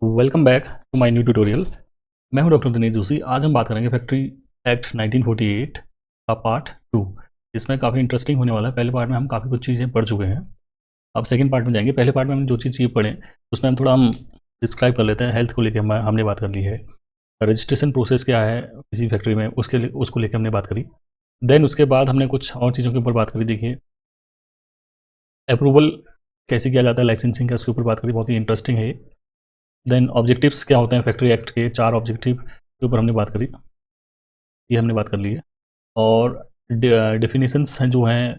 Welcome back to my new tutorial. मैं हूं doctor Dinesh Joshi. आज हम बात करेंगे फैक्ट्री एक्ट 1948 का पार्ट 2। इसमें काफ़ी इंटरेस्टिंग होने वाला है। पहले पार्ट में हम काफ़ी कुछ चीज़ें पढ़ चुके हैं। अब सेकंड पार्ट में जाएंगे। पहले पार्ट में हम जो चीज़ पढ़े उसमें हम डिस्क्राइब कर लेते हैं। हेल्थ को लेकर हमने बात कर ली है। रजिस्ट्रेशन प्रोसेस क्या है किसी फैक्ट्री में, उसको लेकर हमने बात करी। देन उसके बाद हमने कुछ और चीज़ों के ऊपर बात करी। देखिए, अप्रूवल कैसे किया जाता है, लाइसेंसिंग का, उसके ऊपर बात करी। बहुत ही इंटरेस्टिंग है ये। देन ऑब्जेक्टिव्स क्या होते हैं फैक्ट्री एक्ट के, 4 ऑब्जेक्टिव के ऊपर हमने बात करी, ये हमने बात कर ली है। और डेफिनेशंस हैं जो हैं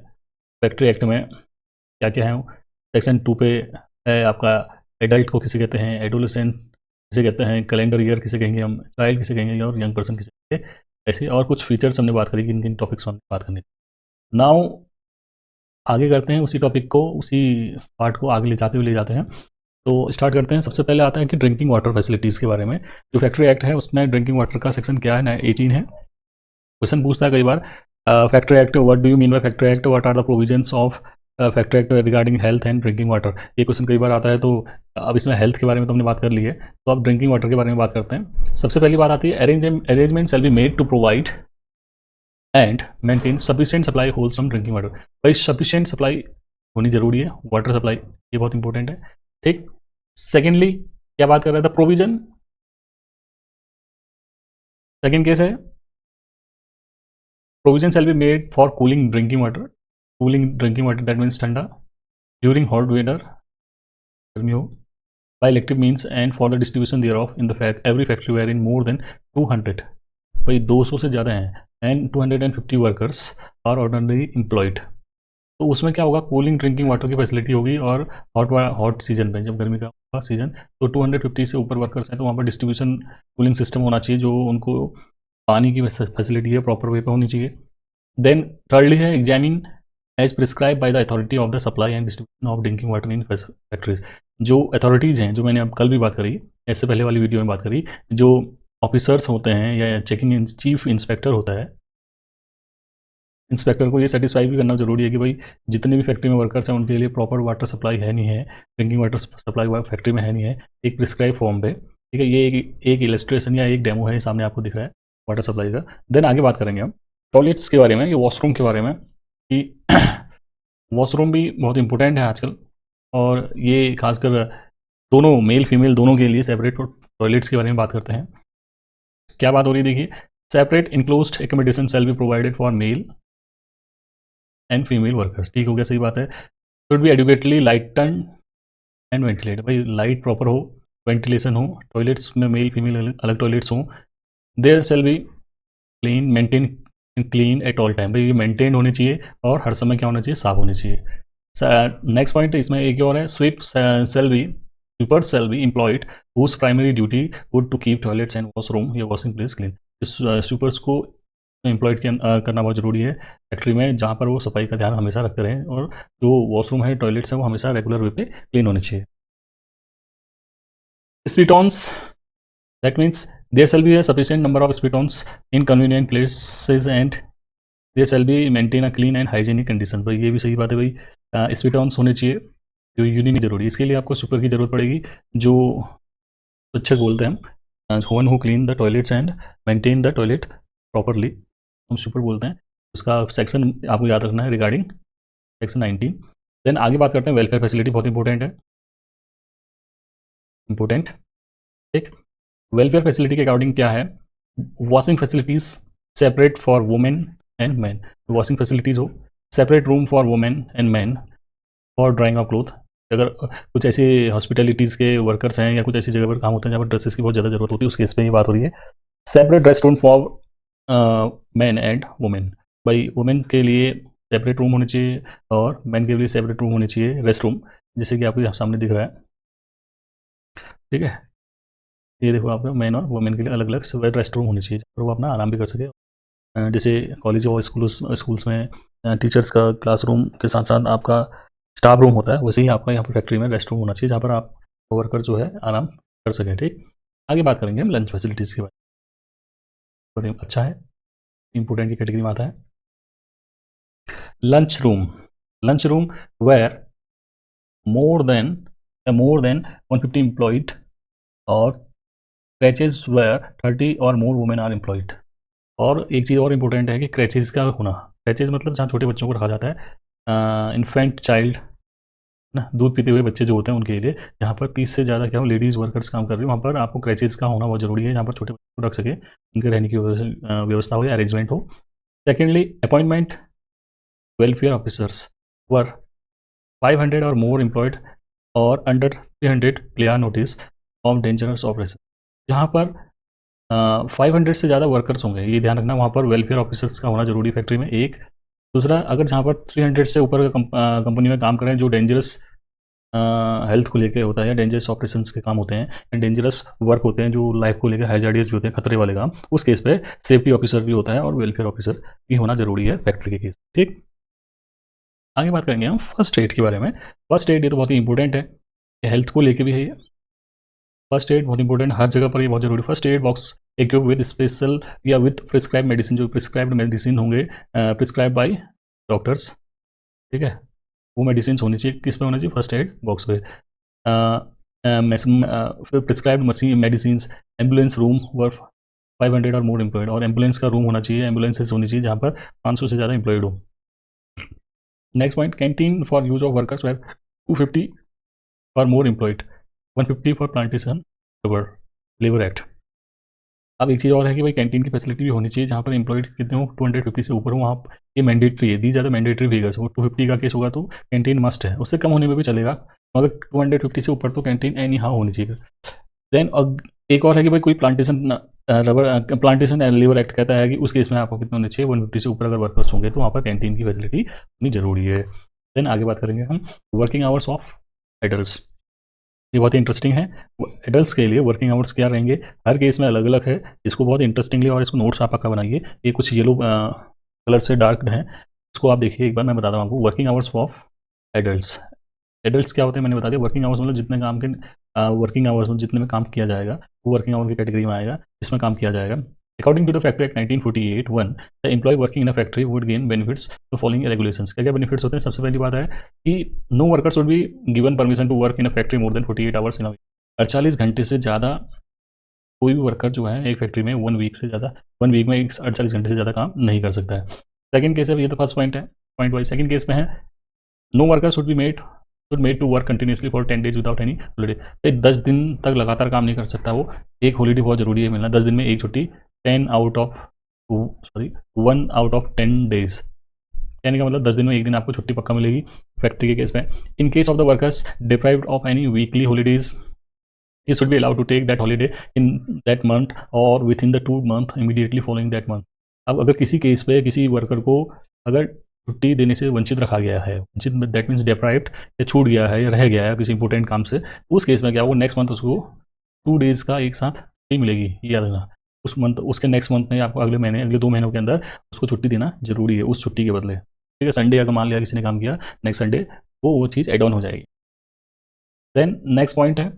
फैक्ट्री एक्ट में, क्या क्या है। सेक्शन 2 पे है आपका, एडल्ट को किसे कहते हैं, एडोलेसेंट किसे कहते हैं, कैलेंडर ईयर किसे कहेंगे हम, चाइल्ड किसे कहेंगे और यंग पर्सन किसे कहेंगे। ऐसे और कुछ फीचर्स हमने बात करी, किन किन टॉपिक्स में हमने बात करनी। नाउ आगे करते हैं उसी टॉपिक को, उसी पार्ट को आगे ले जाते हैं। तो स्टार्ट करते हैं। सबसे पहले आता है कि ड्रिंकिंग वाटर फैसिलिटीज़ के बारे में। जो फैक्ट्री एक्ट है उसमें ड्रिंकिंग वाटर का सेक्शन क्या है, 18 है। क्वेश्चन पूछता है कई बार, factory act, what do you mean by factory act, what are the provisions of factory act regarding health and drinking water. ये क्वेश्चन कई बार आता है। तो अब इसमें हेल्थ के बारे में तो हमने बात कर ली है, तो अब ड्रिंकिंग वाटर के बारे में बात करते हैं। सबसे पहली बात आती है, arrangement shall be made to provide and maintain sufficient supply wholesome drinking water. भाई सफिशिएंट सप्लाई होनी जरूरी है, वाटर सप्लाई, ये बहुत इंपॉर्टेंट है। ठीक। सेकेंडली क्या बात कर रहा था, प्रोविजन। सेकेंड केस है, provision shall be made for cooling drinking water. Cooling drinking water that means ठंडा ड्यूरिंग हॉट वेदर, गर्मी हो, by electric means and for the distribution there of in the fact every factory where in more than 200, भाई 200 से ज़्यादा हैं, and 250 workers are ordinary employed. तो उसमें क्या होगा, कूलिंग ड्रिंकिंग वाटर की फैसिलिटी होगी। और हॉट सीजन में, जब गर्मी का सीजन, तो 250 से ऊपर वर्कर्स हैं, तो वहाँ पर डिस्ट्रीब्यूशन कूलिंग सिस्टम होना चाहिए, जो उनको पानी की फैसिलिटी है प्रॉपर वे पे होनी चाहिए। देन थर्डली है, examine as prescribed by the authority of the supply and distribution of drinking water in factories. जो अथॉरिटीज़ हैं, जो मैंने अब कल भी बात करी, इससे पहले वाली वीडियो में बात करी, जो ऑफिसर्स होते हैं या चेकिंग चीफ इंस्पेक्टर होता है, इंस्पेक्टर को ये सेटिस्फाई भी करना जरूरी है कि भाई जितने भी फैक्ट्री में वर्कर्स हैं उनके लिए प्रॉपर वाटर सप्लाई है नहीं है, ड्रिंकिंग वाटर सप्लाई फैक्ट्री में है नहीं है, एक प्रिस्क्राइब फॉर्म पे। ठीक है, ये एक इलस्ट्रेशन या एक डेमो है, सामने आपको दिख रहा है वाटर सप्लाई का। देन आगे बात करेंगे हम टॉयलेट्स के बारे में, ये वॉशरूम के बारे में, कि वॉशरूम भी बहुत इंपॉर्टेंट है आजकल। और ये खासकर दोनों मेल फीमेल दोनों के लिए सेपरेट टॉयलेट्स के बारे में बात करते हैं। क्या बात हो रही है, देखिए, separate enclosed accommodation shall be provided for male and female workers. ठीक हो गया, सही बात है। Should be adequately lighted and ventilate, भाई लाइट प्रॉपर हो, वेंटिलेशन हो, टॉयलेट्स में मेल फीमेल अलग टॉयलेट्स हों। There shall be clean maintain clean at all time, भाई ये मेंटेन होनी चाहिए और हर समय क्या होना चाहिए, साफ होनी चाहिए। नेक्स्ट पॉइंट इसमें एक और है, sweepers shall be employed whose primary duty would to keep toilets and washroom या वॉशिंग प्लेस क्लीन। स्वीपर्स को एम्प्लॉयड करना बहुत ज़रूरी है फैक्ट्री में, जहाँ पर वो सफाई का ध्यान हमेशा रखते रहें, और जो वॉशरूम है, टॉयलेट्स हैं, वो हमेशा रेगुलर वे पे क्लीन होने चाहिए। Spittoons, that means there shall be a sufficient number of spitons in convenient places and there shall be maintain a clean and hygienic condition। भाई ये भी सही बात है भाई, स्पीटॉन्स होने चाहिए, जो यूनिक जरूरी है। इसके लिए आपको सुपर की जरूरत पड़ेगी, जो अच्छे बोलते हैं हम, one who clean the toilets and maintain the toilet properly, हम सुपर बोलते हैं। उसका सेक्शन आपको याद रखना है रिगार्डिंग सेक्शन 19। देन आगे बात करते हैं, वेलफेयर फैसिलिटी बहुत इंपॉर्टेंट है, इंपॉर्टेंट। ठीक, वेलफेयर फैसिलिटी के अकॉर्डिंग क्या है, washing facilities separate for women and man. Washing facilities हो, separate room for women and man for drying of cloth. अगर कुछ ऐसे हॉस्पिटलिटीज़ के वर्कर्स हैं या कुछ ऐसी जगह पर काम होता है जहाँ पर ड्रेसेस की बहुत ज़्यादा जरूरत होती है, उस केस पे ये बात हो रही है। Separate rest room for man and women, भाई वुमेन के लिए सेपरेट रूम होने चाहिए और मैन के लिए सेपरेट रूम होने चाहिए, रेस्ट रूम, जैसे कि आपको यहाँ सामने दिख रहा है। ठीक है, ये देखो, आपको मैन और वुमेन के लिए अलग अलग सेपरेट रेस्ट रूम होने चाहिए, जहाँ पर वो अपना आराम भी कर सके। जैसे कॉलेज और स्कूल्स में टीचर्स का क्लासरूम के साथ साथ आपका स्टाफ रूम होता है, वैसे ही आपका यहाँ पर फैक्ट्री में रेस्ट रूम होना चाहिए, जहाँ पर आप वर्कर जो है आराम कर सकें। ठीक, आगे बात करेंगे हम लंच फैसिलिटीज़ के बारे में। अच्छा है, इंपॉर्टेंट की कैटेगरी में आता है lunch room. Lunch room where more than 150 employed और क्रैचेज वेयर 30 और मोर वुमेन आर एम्प्लॉयड। और एक चीज़ और इम्पोर्टेंट है कि क्रैचेज का होना। क्रैचेज मतलब जहाँ छोटे बच्चों को रखा जाता है, इन्फेंट चाइल्ड ना, दूध पीते हुए बच्चे जो होते हैं उनके लिए, जहाँ पर 30 से ज़्यादा क्या हो लेडीज़ वर्कर्स काम कर रही हैं, वहाँ पर आपको क्रैचेज का होना बहुत ज़रूरी है, जहाँ पर छोटे बच्चों को रख सके, उनके रहने की व्यवस्था हो या अरेंजमेंट हो। सेकेंडली, अपॉइंटमेंट वेलफेयर ऑफिसर्स वर 500 और मोर एम्प्लॉयड और under 300 clear notice of dangerous operation. जहाँ पर 500 से ज़्यादा वर्कर्स होंगे, ये ध्यान रखना, वहाँ पर वेलफेयर ऑफिसर्स का होना जरूरी फैक्ट्री में। एक दूसरा, अगर जहाँ पर 300 से ऊपर का कंपनी में काम कर रहे हैं, जो डेंजरस हेल्थ को लेकर होता है या डेंजरस ऑपरेशंस के काम होते हैं, डेंजरस वर्क होते हैं जो लाइफ को लेकर हैजार्डियस भी होते हैं, खतरे वाले काम, उस केस पे सेफ्टी ऑफिसर भी होता है और वेलफेयर ऑफिसर भी होना जरूरी है फैक्ट्री के केस। ठीक, आगे बात करेंगे हम फर्स्ट एड के बारे में। फर्स्ट एड ये तो बहुत ही इंपॉर्टेंट है, हेल्थ को लेके भी है। फर्स्ट एड बहुत इंपॉर्टेंट, हर जगह पर ये बहुत जरूरी। First aid box equip with special या विद प्रिस्क्राइब मेडिसिन, जो प्रिस्क्राइब्ड मेडिसिन होंगे, प्रिस्क्राइब बाई डॉक्टर्स, ठीक है, वो मेडिसिन होनी चाहिए। किस पे होना चाहिए? फर्स्ट एड बॉक्स पे। Prescribed machine medicine, ambulance room where 500 और मोर एम्प्लॉयड, और एम्बुलेंस का रूम होना चाहिए, एम्बुलेंसेस होनी चाहिए जहाँ पर 500 से ज़्यादा एम्प्लॉयड हो। Next point, canteen for use of workers where 250 for more employed, 150 for plantation labour act. अब एक चीज़ और है कि भाई कैंटीन की फैसिलिटी भी होनी चाहिए जहाँ पर एम्प्लॉयड कितने हो, 250 से ऊपर हो, वहाँ ये मैंडेटरी है, दी ज़्यादा मैंडेटरी फिगर्स। वो 250 का केस होगा तो कैंटीन मस्ट है, उससे कम होने में भी चलेगा, मगर 250 से ऊपर तो कैंटीन एनी हाँ होनी चाहिए। देन एक और है कि भाई कोई plantation rubber plantation and labour act कहता है कि उस केस में आपको कितने होने चाहिए, 150 से ऊपर अगर वर्कर्स होंगे तो वहाँ पर कैंटीन की फैसिलिटी होनी जरूरी है। देन आगे बात करेंगे हम वर्किंग आवर्स ऑफ एडल्ट्स। ये बहुत ही इंटरेस्टिंग है। एडल्ट्स के लिए वर्किंग आवर्स क्या रहेंगे, हर केस में अलग अलग है। इसको बहुत इंटरेस्टिंगली और इसको नोट्स आप पक्का बनाइए। ये कुछ येलो कलर से डार्क है, इसको आप देखिए एक बार, मैं बताता हूँ आपको। Working hours of adults, adults क्या होते हैं मैंने बता दिया। वर्किंग आवर्स मतलब जितने काम के वर्किंग आवर्स में जितने में काम किया जाएगा वो वर्किंग आवर की कैटेगरी में आएगा, जिसमें काम किया जाएगा। According to the factory act 1948 one, the employ working in a factory would gain benefits to following regulations. क्या क्या बेनिफिट्स होते हैं? सबसे पहली बात है कि no workers would be given permission to work in a factory more than 48 hours in a week. 48 घंटे से ज़्यादा कोई भी वर्कर जो है एक फैक्ट्री में 1 वीक से ज़्यादा 1 वीक में 48 घंटे से ज़्यादा काम नहीं कर सकता है। सेकंड केस है, ये तो फर्स्ट पॉइंट है, पॉइंट वाइज। सेकंड केस में है no worker should made to work continuously for 10 days without any holiday. भाई 10 दिन तक लगातार काम नहीं कर सकता वो, एक हॉलीडे बहुत जरूरी है मिलना, 10 दिन में एक छुट्टी, 1 out of 10 days। कहने का मतलब 10 दिन में एक दिन आपको छुट्टी पक्का मिलेगी फैक्ट्री के केस में। इन case of the workers deprived of any weekly holidays, he should be allowed to take that holiday in that month or within the 2 month immediately following that month। अब अगर किसी केस पे किसी worker को अगर छुट्टी देने से वंचित रखा गया है, वंचित दैट मीन्स डिप्राइव्ड, या छूट गया है या रह गया है किसी इंपॉर्टेंट काम से, उस केस में क्या होगा, नेक्स्ट मंथ उसको 2 days का एक साथ छुट्टी मिलेगी, ये याद रखना। उस मंथ उसके नेक्स्ट मंथ में आपको अगले महीने अगले 2 महीनों के अंदर उसको छुट्टी देना जरूरी है उस छुट्टी के बदले। ठीक है, संडे अगर मान लिया किसी ने काम किया, नेक्स्ट संडे वो चीज़ एड ऑन हो जाएगी। देन नेक्स्ट पॉइंट है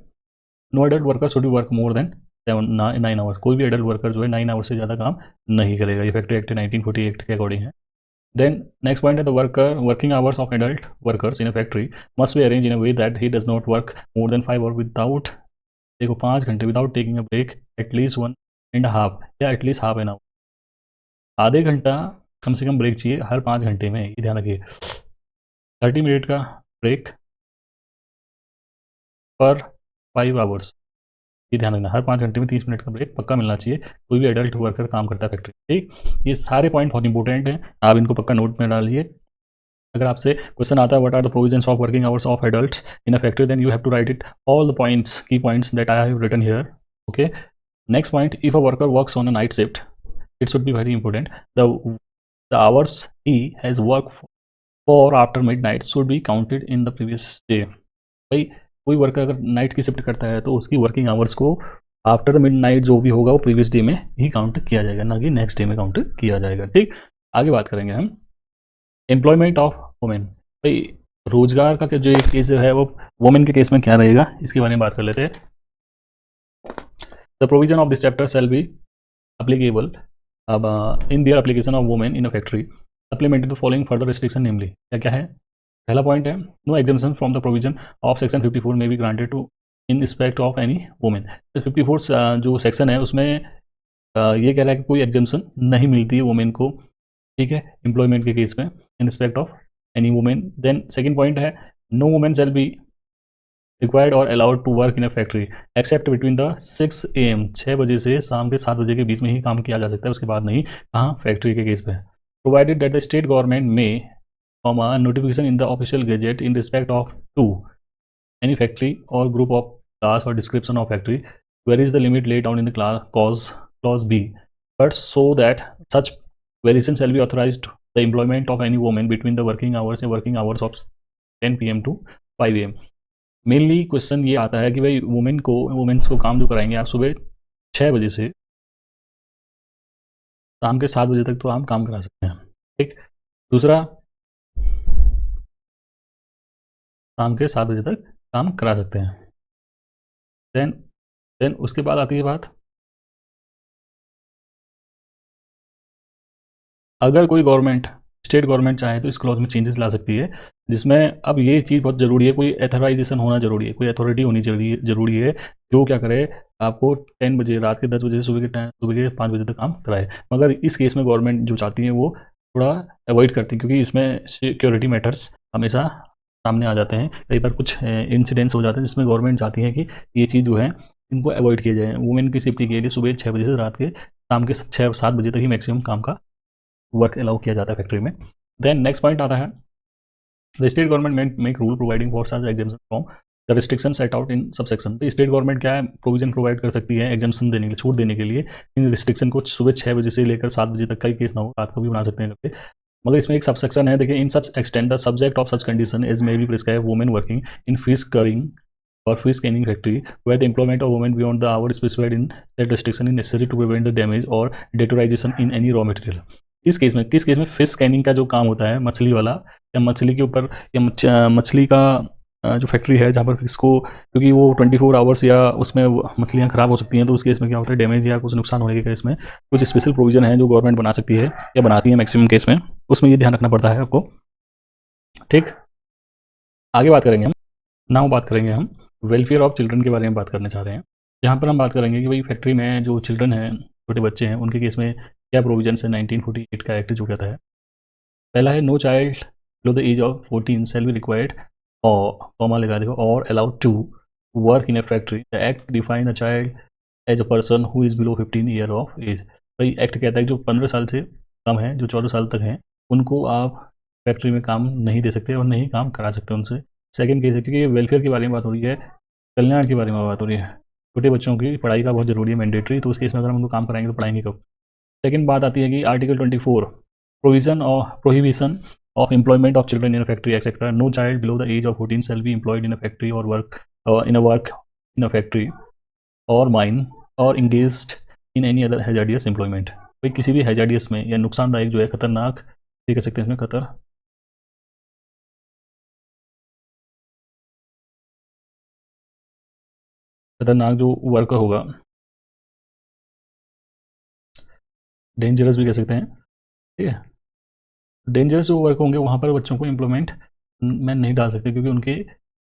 no adult worker should work more than 9 hours. कोई भी एडल्ट वर्कर जो है 9 आवर्स से ज़्यादा काम नहीं करेगा, ये फैक्ट्री एक्ट 1948 के अकॉर्डिंग है। देन नेक्स्ट पॉइंट है the working hours of adult workers in a factory must be arrange in a way that he does not work more than 5 hour without, देखो 5 घंटे without taking a break at least 1.5 या at least half an hour. आधे घंटा कम से कम break चाहिए हर 5 घंटे में, ये ध्यान रखिए। 30 मिनट का ब्रेक पर 5 आवर्स, ये ध्यान रखना, हर 5 घंटे में 30 मिनट का ब्रेक पक्का मिलना चाहिए, कोई भी एडल्ट वर्कर काम करता है फैक्ट्री। ठीक, ये सारे पॉइंट बहुत इंपॉर्टेंट हैं, आप इनको पक्का नोट में डालिए। अगर आपसे क्वेश्चन आता है what are the provisions of working hours of adults in a factory, then you have to write it all the points, key points that I have written here. Okay, next point, if a worker works on a night shift it should be very important, the hours he has work for after midnight should be counted in the previous day. भाई कोई worker अगर night की shift करता है तो उसकी working hours को after the midnight जो भी होगा वो प्रीवियस डे में ही काउंट किया जाएगा, ना कि नेक्स्ट डे में काउंट किया जाएगा। ठीक, आगे बात करेंगे हम एम्प्लॉयमेंट ऑफ वुमेन। भाई रोजगार का जो एक केस है वो वुमेन के केस में क्या रहेगा, इसके बारे में बात कर लेते हैं। The provision of this chapter shall be applicable in their application of women in a factory supplemented the following further restriction, namely क्या क्या है। पहला पॉइंट है no exemption from the provision of section 54 may be granted to in respect of any women. तो 54 जो section है उसमें ये कह रहा है कि कोई एग्जाम्शन नहीं मिलती है वुमेन को, ठीक है, एम्प्लॉयमेंट के केस में in respect of any women. Then second point है, no women shall be required और allowed to work in a factory except between the 6 AM 6 बजे से शाम के 7 बजे के बीच में ही काम किया जा सकता है, उसके बाद नहीं। कहाँ? फैक्ट्री के केस पे। Provided that the state government में comma notification in the official gazette in respect of to any factory or group of class or description of factory varies the limit laid down in the clause B, but so that such variation shall be authorized the employment of any woman between the working hours of 10 PM to 5 AM। Mainly question ये आता है कि भाई women's को काम जो कराएंगे आप सुबह 6 बजे से शाम के 7 बजे तक तो आप काम करा सकते हैं, ठीक। दूसरा, शाम के 7 बजे तक काम करा सकते हैं। देन देन उसके बाद आती है बात, अगर कोई गवर्नमेंट स्टेट गवर्नमेंट चाहे तो इस क्लॉज में चेंजेस ला सकती है, जिसमें अब ये चीज़ बहुत ज़रूरी है, कोई एथराइजेशन होना ज़रूरी है, कोई अथॉरिटी होनी ज़रूरी है जो क्या करे, आपको 10 बजे, रात के 10 बजे से सुबह के 5 बजे तक काम कराए। मगर इस केस में गवर्नमेंट जो चाहती है वो थोड़ा अवॉइड करती है, क्योंकि इसमें सिक्योरिटी मैटर्स हमेशा सामने आ जाते हैं। कई बार कुछ इंसिडेंट्स हो जाते हैं जिसमें गवर्नमेंट चाहती है कि ये चीज़ जो है इनको अवॉइड किया जाए। वुमेन की सेफ्टी के लिए सुबह 6 बजे से रात के शाम के 6-7 बजे तक ही मैक्सिमम काम का वर्क अलाउ किया जाता है फैक्ट्री में। देन नेक्स्ट पॉइंट आता है, the state government make rule providing for such exemption from the restriction set out in sub section. तो स्टेट गवर्नमेंट क्या है, प्रोविजन प्रोवाइड कर सकती है एग्जाम्शन देने के लिए, छूट देने के लिए इन रिस्ट्रिक्शन को। सुबह 6 बजे से लेकर 7 बजे तक का ही केस ना हो, रात को भी बना सकते हैं करके। मगर इसमें एक सब सेक्शन है, देखिए, in such extend the subject of such condition is may be prescribe women working in fish curing or fish canning factory where the employment of women beyond the hour specified in said restriction is necessary to prevent the damage or deterioration in any raw material। इस case में, किस case में? Fish Canning का जो काम होता है मछली वाला, या मछली के ऊपर, या मछली का जो फैक्ट्री है जहाँ पर इसको, क्योंकि वो 24 आवर्स या उसमें मछलियाँ ख़राब हो सकती हैं, तो उस केस में क्या होता है, डैमेज या कुछ नुकसान होने के केस में कुछ स्पेशल प्रोविजन है जो गवर्नमेंट बना सकती है या बनाती है मैक्सिमम केस में, उसमें ये ध्यान रखना पड़ता है आपको, ठीक। आगे बात करेंगे हम, नाउ बात करेंगे हम वेलफेयर ऑफ चिल्ड्रन के बारे में बात करना चाह रहे हैं। यहाँ पर हम बात करेंगे कि भाई फैक्ट्री में जो चिल्ड्रन हैं, छोटे बच्चे हैं, उनके केस में क्या प्रोविजन है 1948 का एक्ट जो कहता है। पहला है, no child below the age of 14 shall be required और कॉमा लगा देखो और allowed to work in a factory. The act define a child as a person who is below 15 year of age. भाई एक्ट कहता है कि जो 15 साल से कम है, जो 14 साल तक हैं, उनको आप फैक्ट्री में काम नहीं दे सकते और नहीं काम करा सकते उनसे। सेकंड केस है, क्योंकि ये वेलफेयर के बारे में बात हो रही है, कल्याण के बारे में बात हो रही है, छोटे बच्चों की पढ़ाई का बहुत ज़रूरी है, मैंडेटरी, तो उस केस में अगर हम उनको काम कराएंगे तो पढ़ाएंगे कब। सेकंड बात आती है कि आर्टिकल 24 प्रोविजन और prohibition of employment of children in a factory etcetera. No child below the age of 14 shall be employed in a factory और वर्क इन अ फैक्ट्री और माइन और engaged in any other hazardous employment. भाई किसी भी hazardous में या नुकसानदायक जो है, खतरनाक, ये कह सकते हैं इसमें खतरनाक जो वर्क होगा, डेंजरस भी कह सकते हैं, ठीक है। डेंजरस जो वर्क होंगे वहाँ पर बच्चों को एम्प्लॉयमेंट में नहीं डाल सकते, क्योंकि उनके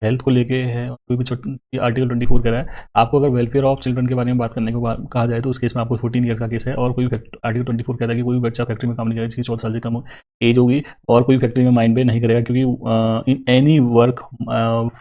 हेल्थ को लेके है। कोई भी छोटी, आर्टिकल 24 कह रहा है आपको, अगर वेलफेयर ऑफ चिल्ड्रन के बारे में बात करने को कहा जाए तो उस केस में आपको 14 ईयर का केस है। और कोई आर्टिकल 24 कहता है कि कोई भी बच्चा फैक्ट्री में काम नहीं करेगा जिसकी 14 साल से कम एज होगी, और कोई फैक्ट्री में माइन पे नहीं करेगा, क्योंकि इन एनी वर्क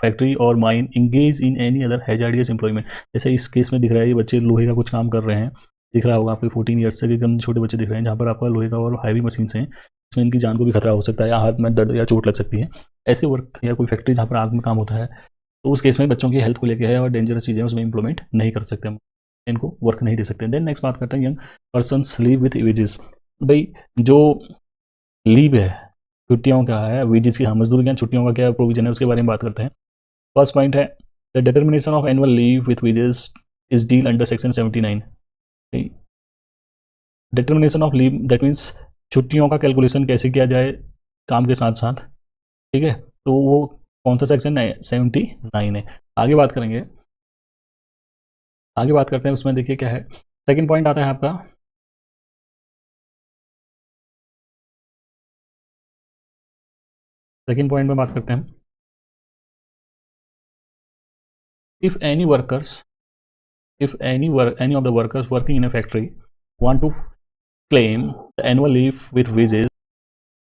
फैक्ट्री और mine engage in any other hazardous employment. जैसे इस केस में दिख रहा है, ये बच्चे लोहे का कुछ काम कर रहे हैं, दिख रहा होगा आपको, 14 ईयर्स से एकदम छोटे बच्चे दिख रहे हैं, जहाँ पर आपका लोहे का और हैवी मशीन हैं, इसमें इनकी जान को भी खतरा हो सकता है, या हाथ में दर्द या चोट लग सकती है। ऐसे वर्क या कोई फैक्ट्री जहाँ पर आग में काम होता है, तो उस केस में बच्चों की हेल्थ को लेकर है और डेंजरस चीज़ें उसमें इंप्लीमेंट नहीं कर सकते हम, इनको वर्क नहीं दे सकते। देन नेक्स्ट बात करते हैं young person leave with wages. भाई जो लीव है, छुट्टियों का है, वेजेस की, हाँ, मजदूरी की छुट्टियों का क्या प्रोविजन है उसके बारे में बात करते हैं। फर्स्ट पॉइंट है, the determination of annual leave with wages is deal under section 79। Determination of leave that means छुट्टियों का कैलकुलेशन कैसे किया जाए काम के साथ साथ, ठीक है, तो वो कौन सा सेक्शन है? 79 है। आगे बात करेंगे, आगे बात करते हैं, उसमें देखिए क्या है। सेकंड पॉइंट आता है आपका, सेकंड पॉइंट में बात करते हैं if any workers if any of the workers working in a factory want to claim the annual leave with wages.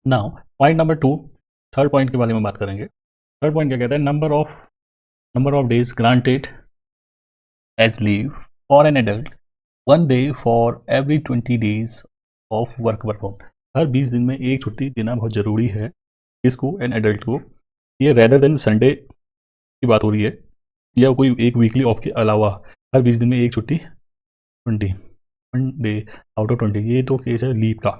now point number 2, third point के बारे में बात करेंगे. थर्ड पॉइंट क्या कहता है, number of days granted as leave for an adult, 1 day for every 20 days of work perform. हर 20 दिन में एक छुट्टी देना बहुत ज़रूरी है इसको, एन एडल्ट को. ये रेदर देन संडे की बात हो रही है या कोई एक वीकली ऑफ के अलावा हर 20 दिन में एक छुट्टी, 1 day आउट ऑफ 20. ये तो केस है लीव का,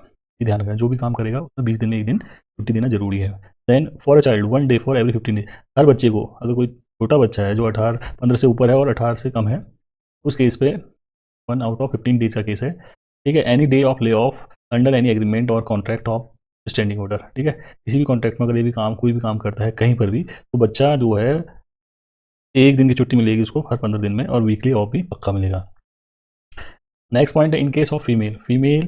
ये ध्यान रखना. जो भी काम करेगा उसमें 20 दिन में एक दिन छुट्टी देना जरूरी है. Then for a child 1 day for every 15 days. हर बच्चे को, अगर कोई छोटा बच्चा है जो 15 से ऊपर है और 18 से कम है, उस केस पे 1 out of 15 days का केस है. ठीक है. Any day of lay off under any agreement और कॉन्ट्रैक्ट ऑफ स्टैंडिंग ऑर्डर. ठीक है. किसी भी कॉन्ट्रैक्ट में अगर ये भी काम, कोई भी काम करता है कहीं पर भी, तो बच्चा जो है एक दिन की छुट्टी मिलेगी उसको हर 15 दिन में, और वीकली ऑफ भी पक्का मिलेगा. नेक्स्ट पॉइंट है इन केस ऑफ फीमेल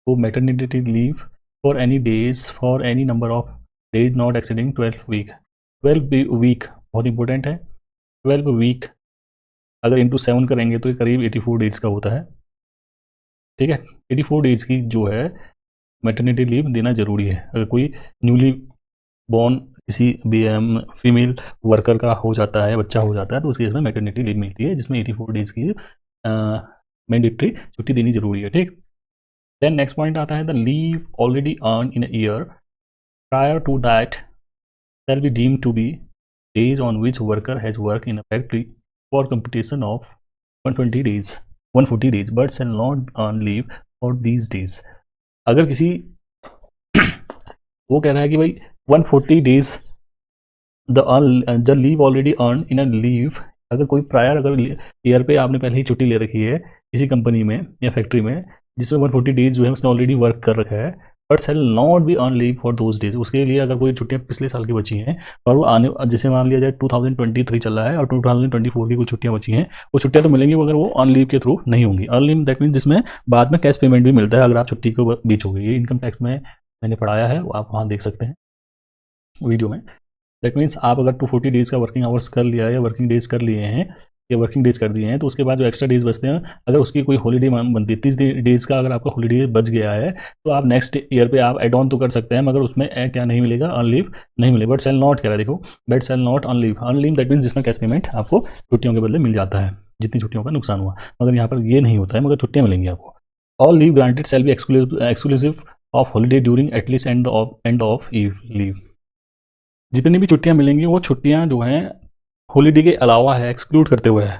को maternity leave for any days for any number of days not exceeding 12 week. 12 week बहुत इंपॉर्टेंट है. 12 वीक अगर इंटू 7 करेंगे तो ये करीब 84 डेज का होता है. ठीक है. 84 डेज की जो है मैटरनिटी लीव देना जरूरी है. अगर कोई न्यूली बॉर्न किसी फीमेल वर्कर का हो जाता है, बच्चा हो जाता है, तो उस केस में मैटरनिटी लीव मिलती है, जिसमें 84 डेज की मैंडेटरी छुट्टी देनी जरूरी है. ठीक. देन नेक्स्ट पॉइंट आता है the leave already earn in a year prior to that shall be deemed to be days on which worker has worked in a factory for computation of 140 days but shall not earn leave for these days. अगर किसी वो कह रहा है कि भाई 140 days the leave already earn in a leave. अगर कोई प्रायर, अगर ईयर पे आपने पहले ही छुट्टी ले रखी है किसी कंपनी में या फैक्ट्री में, जिसमें 140 डेज जो है उसने ऑलरेडी वर्क कर रखा है, but shall not be earn leave for those days. उसके लिए अगर कोई छुट्टियां पिछले साल की बची हैं और वो आने, जैसे मान लिया जाए 2023 चल रहा है और 2024 की कुछ छुट्टियां बची हैं, वो छुट्टियां तो मिलेंगी मगर वो ऑन लीव के थ्रू नहीं होंगी. अर्न लीव दैट मीन जिसमें बाद में कैश पेमेंट भी मिलता है अगर आप छुट्टी को बीच हो गई. ये इनकम टैक्स में मैंने पढ़ाया है, वो आप वहाँ देख सकते हैं वीडियो में. दैट मीन्स आप अगर 240 डेज़ का वर्किंग आवर्स कर लिया है या वर्किंग डेज़ कर लिए हैं या वर्किंग डेज़ कर दिए हैं, तो उसके बाद जो एक्स्ट्रा डेज़ बचते हैं, अगर उसकी कोई हॉलीडे बनती है 30 डेज़ का, अगर आपका हॉलीडे बच गया है तो आप नेक्स्ट ईयर पे आप एड ऑन तो कर सकते हैं, मगर उसमें क्या नहीं मिलेगा, अर्न लीव नहीं मिलेगा. बट सेल नॉट कह रहा है, देखो, but shall not earn leave. Earn leave that means जिसमें कैश पेमेंट आपको छुट्टियों के बदले मिल जाता है, जितनी छुट्टियों का नुकसान हुआ. मगर यहाँ पर ये नहीं होता है, मगर छुट्टियाँ मिलेंगी आपको. All leave granted shall be exclusive of holiday during at least end of leave. जितनी भी छुट्टियां मिलेंगी वो छुट्टियां जो हैं हॉलीडे के अलावा है, एक्सक्लूड करते हुए है.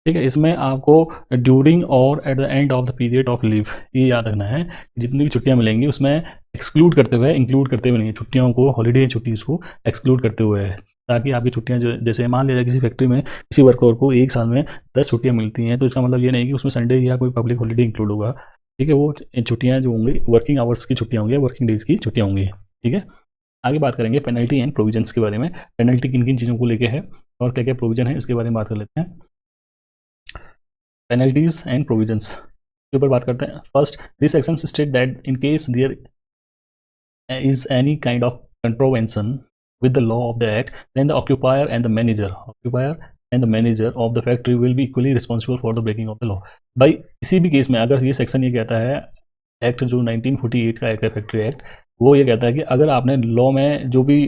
ठीक है. इसमें आपको ड्यूरिंग और at the end of the period of leave ये याद रखना है. जितनी भी छुट्टियां मिलेंगी उसमें एक्सक्लूड करते हुए, इंक्लूड करते हुए नहीं है. छुट्टियों को, हॉलीडे छुट्टीज़ को एक्सक्लूड करते हुए है, ताकि आपकी छुट्टियां जो, जैसे मान लिया जाए किसी फैक्ट्री में किसी वर्कर को एक साल में 10 छुट्टियाँ मिलती हैं, तो इसका मतलब ये नहीं कि उसमें संडे या कोई पब्लिक हॉलीडे इंक्लूड होगा. ठीक है. वो छुट्टियाँ जो होंगी वर्किंग आवर्स की छुट्टियाँ होंगी, वर्किंग डेज़ की छुट्टियाँ होंगी. ठीक है. आगे बात करेंगे पेनल्टी एंड प्रोविजंस के बारे में. पेनल्टी किन किन चीज़ों को लेके है और क्या क्या प्रोविजन है, इसके बारे में बात कर लेते हैं. पेनल्टीज एंड प्रोविजंस के ऊपर बात करते हैं. First, this section state that in case there is any kind of contravention with the law of the act, then the occupier and the manager of the factory will be equally responsible for the breaking of the law. भाई किसी भी case में अगर ये section ये कहता है, act जो 1948 का एक्ट है, फैक्ट्री एक्ट, वो ये कहता है कि अगर आपने लॉ में जो भी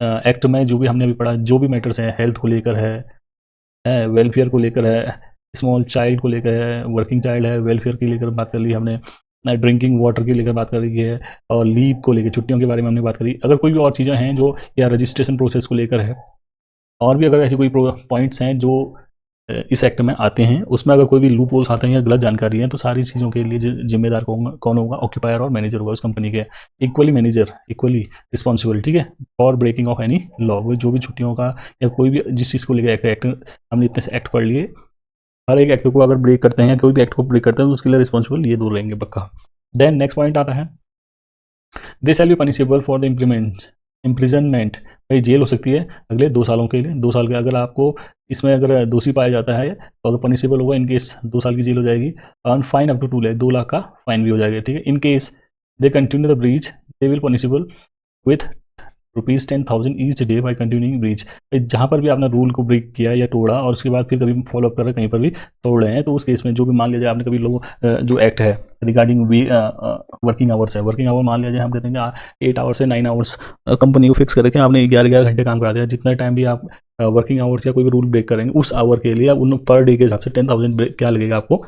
एक्ट में जो भी हमने अभी पढ़ा, जो भी मैटर्स हैं, हेल्थ को लेकर है, वेलफेयर को लेकर है, स्मॉल चाइल्ड को लेकर है, वर्किंग चाइल्ड है, वेलफेयर की लेकर बात कर ली हमने, ड्रिंकिंग वाटर की लेकर बात कर रही है, और लीव को लेकर, छुट्टियों के बारे में हमने बात करी. अगर कोई भी और चीज़ें हैं जो, या रजिस्ट्रेशन प्रोसेस को लेकर है, और भी अगर ऐसे कोई पॉइंट्स हैं जो इस एक्ट में आते हैं, उसमें अगर कोई भी लूप होल्स आते हैं या गलत जानकारी है, तो सारी चीज़ों के लिए जिम्मेदार कौन होगा, ऑक्यूपायर और मैनेजर होगा उस कंपनी के. Equally responsible. ठीक है. For breaking of any law, जो भी छुट्टियों का या कोई भी जिस चीज़ को लेकर एक्ट हमने इतने से एक्ट पढ़ लिए, हर एक एक्ट को अगर ब्रेक करते हैं या कोई भी एक्ट को ब्रेक करते हैं तो उसके लिए रिस्पॉन्सिबल ये दो रहेंगे पक्का. देन नेक्स्ट पॉइंट आता है, this shall be punishable for the imprisonment. भाई जेल हो सकती है अगले 2 सालों के लिए. 2 साल के अगर आपको इसमें अगर दोषी पाया जाता है तो अगर पनिशेबल होगा, इन केस 2 साल की जेल हो जाएगी. अर्न फाइन अप टू 2 लाख का फाइन भी हो जाएगा. ठीक है. In case they continue the breach they will punishable with ₹10,000 each day by continuing breach. जहाँ पर भी आपने रूल को ब्रेक किया या तोड़ा और उसके बाद फिर कभी फॉलो अप कर रहे कहीं पर भी तोड़ रहे हैं, तो उस केस में जो भी मान लीजिए आपने कभी जो एक्ट है रिगार्डिंग वर्किंग आवर्स है, वर्किंग आवर मान लीजिए हम कहते हैं कि 8 आवर्स से 9 आवर्स कंपनी को फिक्स करके आपने 11 घंटे काम करा दिया। जितना टाइम भी आप वर्किंग आवर्स या कोई भी रूल ब्रेक करेंगे उस आवर के लिए उन पर डे के हिसाब से 10,000 क्या लगेगा आपको,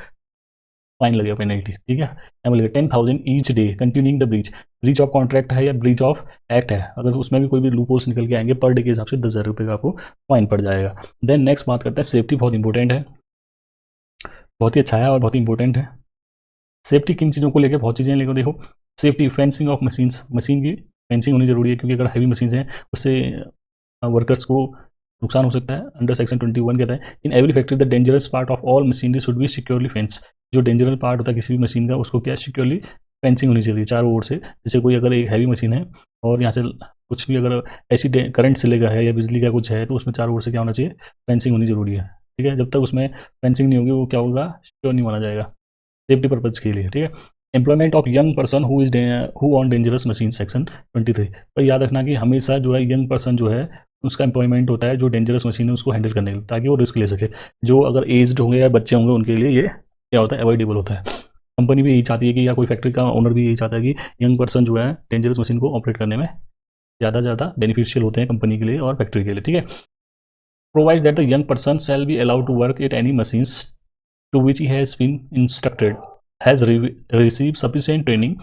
फाइन लगेगा पेनल्टी। ठीक है, यहाँ पर लगेगा 10,000 each day continuing the breach. Breach of contract है या ब्रीच ऑफ एक्ट है, अगर उसमें भी कोई भी लूप होल्स निकल के आएंगे पर डे के हिसाब से 10,000 रुपये का आपको फाइन पड़ जाएगा। देन नेक्स्ट बात करते हैं सेफ्टी, बहुत इंपॉर्टेंट है, बहुत ही अच्छा है और बहुत ही इंपॉर्टेंट है। सेफ्टी किन चीज़ों को लेकर, बहुत चीज़ें लेकर देखो। Safety fencing of machines, machine की फेंसिंग होनी जरूरी है, क्योंकि अगर हैवी मशीन हैं उससे वर्कर्स को नुकसान हो सकता है। अंडर सेक्शन 21 कहता है in every factory the dangerous part of all machinery should be securely fence. जो डेंजरस पार्ट होता है किसी भी मशीन का उसको क्या सिक्योरली फेंसिंग होनी चाहिए चारों ओर से। जैसे कोई अगर एक हैवी मशीन है और यहाँ से कुछ भी अगर ऐसी करंट से लेकर है या बिजली का कुछ है तो उसमें चारों ओर से क्या होना चाहिए, फेंसिंग होनी जरूरी है। ठीक है, जब तक उसमें फेंसिंग नहीं होगी वो क्या होगा, सिक्योर नहीं माना जाएगा सेफ्टी पर्पज के लिए। ठीक है, employment of young person who on dangerous machine section 23। पर याद रखना कि हमेशा जो है यंग पर्सन जो है उसका एम्प्लॉयमेंट होता है जो डेंजरस मशीन है उसको हैंडल करने के लिए, ताकि वो रिस्क ले सके। जो अगर एज्ड होंगे या बच्चे होंगे उनके लिए ये क्या होता है, अवॉइडेबल होता है। कंपनी भी यही चाहती है कि या कोई फैक्ट्री का ओनर भी यही चाहता है कि यंग पर्सन जो है डेंजरस मशीन को ऑपरेट करने में ज़्यादा बेनिफिशियल होते हैं कंपनी के लिए और फैक्ट्री के लिए। ठीक है, provide that the young person shall be allowed to work at any machines to which he has been instructed has receive sufficient training.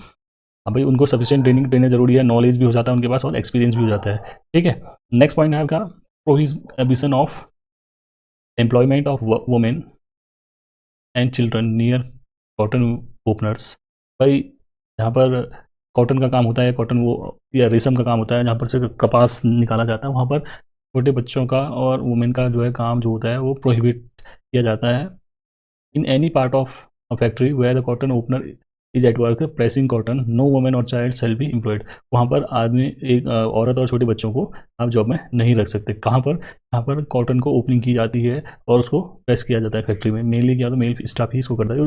अब भाई उनको सफिशिएंट ट्रेनिंग देना जरूरी है, नॉलेज भी हो जाता है उनके पास और एक्सपीरियंस भी हो जाता है। ठीक है, नेक्स्ट पॉइंट है आपका prohibition of employment of women and children near cotton openers. भाई यहाँ पर कॉटन का काम होता है, कॉटन वो या रेशम का काम होता है जहाँ पर से कपास निकाला जाता है, वहाँ पर छोटे बच्चों का और वुमेन का जो है काम जो होता है वो प्रोहिबिट किया जाता है। In any part of a factory where the cotton opener is at work pressing cotton no women और चाइल्ड शैल बी एम्प्लॉयड। वहाँ पर आदमी एक औरत और छोटे बच्चों को आप जॉब में नहीं रख सकते। कहाँ पर, यहाँ पर कॉटन को ओपनिंग की जाती है और उसको प्रेस किया जाता है फैक्ट्री में। मेनली क्या तो मेल स्टाफ ही इसको करता है,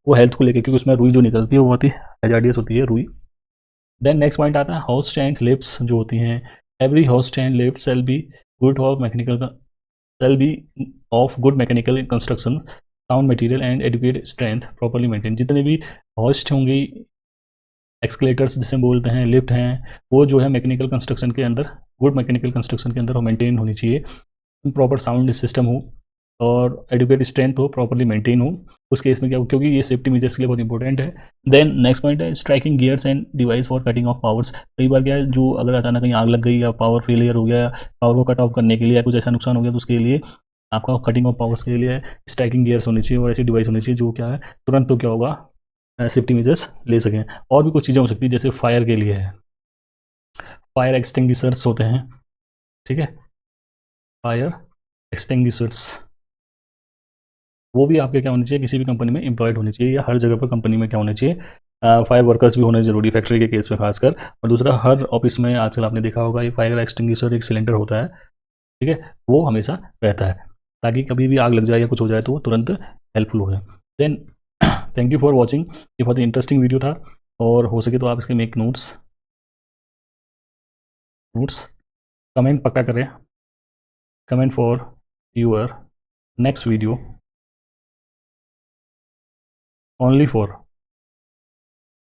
वो हेल्थ को लेकर, क्योंकि उसमें रुई जो निकलती है वो बहुत ही हैजार्डियस होती है रुई। देन नेक्स्ट पॉइंट आता है होस्ट एंड लिप्स जो होती हैं। Every host and lips shall be good of mechanical shall be of good mechanical construction, sound material and adequate strength, properly maintained। जितने भी होस्ट होंगी, एक्सकेलेटर्स जिसे बोलते हैं, लिफ्ट हैं, वो जो है मैकेनिकल कंस्ट्रक्शन के अंदर, गुड मैकेनिकल कंस्ट्रक्शन के अंदर वो मेंटेन होनी चाहिए। प्रॉपर साउंड सिस्टम हो और एडुकेट स्ट्रेंथ हो, प्रॉपरली मेंटेन हो। उस केस में क्या हो, क्योंकि ये सेफ्टी मेजर्स के लिए बहुत इंपॉर्टेंट है। देन नेक्स्ट पॉइंट है striking gears and device for cutting of powers. कई बार क्या है, जो अगर अचानक कहीं आग लग गई या पावर फेलियर हो गया या पावर को कट ऑफ करने के लिए या कुछ ऐसा नुकसान हो गया तो उसके लिए आपका कटिंग ऑफ पावर्स के लिए स्ट्राइकिंग गियर्स होनी चाहिए और ऐसी डिवाइस होनी चाहिए जो क्या है तुरंत तो क्या होगा सेफ्टी मेजर्स ले सकें। और भी कुछ चीज़ें हो सकती है जैसे फायर के लिए है, फायर एक्सटिंग्विशर्स होते हैं। ठीक है, फायर एक्सटिंग्विशर्स वो भी आपके क्या होनी चाहिए, किसी भी कंपनी में एम्प्लॉयड होनी चाहिए या हर जगह पर कंपनी में क्या होना चाहिए, फायर वर्कर्स भी होने जरूरी फैक्ट्री के केस में खासकर। और दूसरा हर ऑफिस में आजकल आपने देखा होगा ये फायर एक्सटिंग्विशर एक सिलेंडर होता है। ठीक है, वो हमेशा रहता है ताकि कभी भी आग लग जाए या कुछ हो जाए तो वो तुरंत हेल्पफुल हो जाए। Then thank you for watching, ये बहुत ही इंटरेस्टिंग वीडियो था और हो सके तो आप इसके मेक नोट्स कमेंट पक्का करें, comment for your next video only for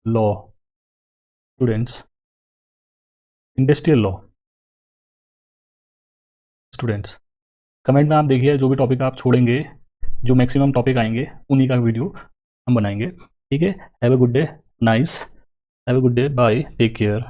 law students, industrial law students. Comment में आप देखिए जो भी टॉपिक आप छोड़ेंगे, जो मैक्सिमम टॉपिक आएंगे उन्हीं का वीडियो हम बनाएंगे। ठीक है, have a good day, nice, have a good day, bye, take care.